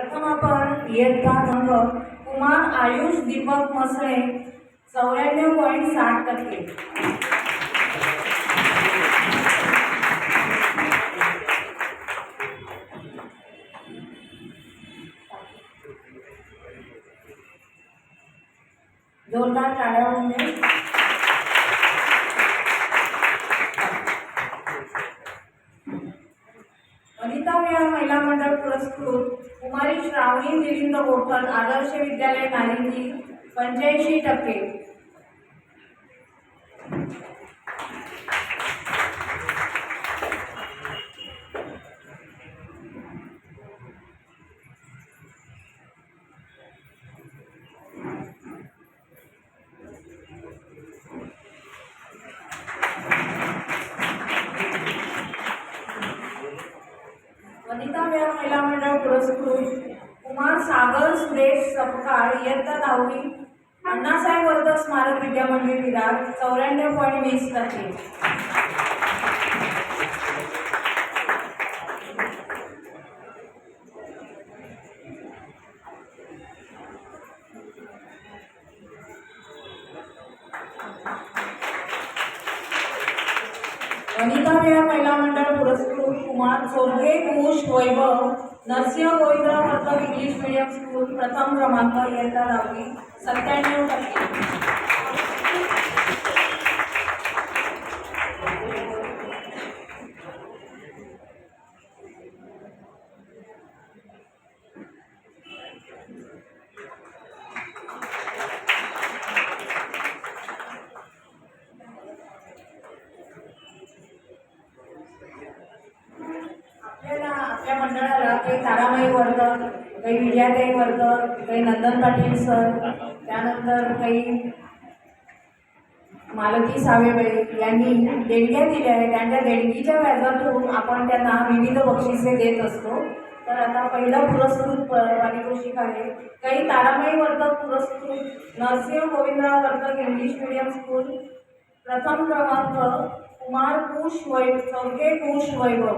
प्रथम आपण इयत्ता संघ कुमार आयुष दीपक मसळे 94.60%. जोरदार टाळ्या होऊन दे. वनिता विहार महिला मंडळ पुरस्कृत कुमारी श्रावणी मिलिंद गोठल आदर्श विद्यालय नारिंगी 85%. वनिता विहार महिला मंडळ पुरस्कृत कुमार सागर सुरेश सपकाळ इयत्ता 10वी अण्णासाहेब वर्ध स्मारक विद्या मंदिर विरार 94.20%. वनिता विहार महिला मंडळ पुरस्कृत Kumar Chorge Kush Vaibhav Narsingh Govindrao Vartak English medium school प्रथम क्रमांक इयत्ता 10वी 97%. आपल्या मंडळाला काही ताराबाई वर्धक, काही विजयाताई वर्धक, काही नंदन पाटील सर, त्यानंतर काही मालती सावेबाई यांनी देणग्या दिल्या आहेत. त्यांच्या देणगीच्या व्याजातून आपण त्यांना विविध बक्षिसे देत असतो. तर आता पहिला पुरस्कृत पारितोषिक आहे काही ताराबाई वर्धक पुरस्कृत नरसिंह गोविंदराव वर्धक इंग्लिश मीडियम स्कूल प्रथम क्रमांक कुमार चौघे कुश वैभव.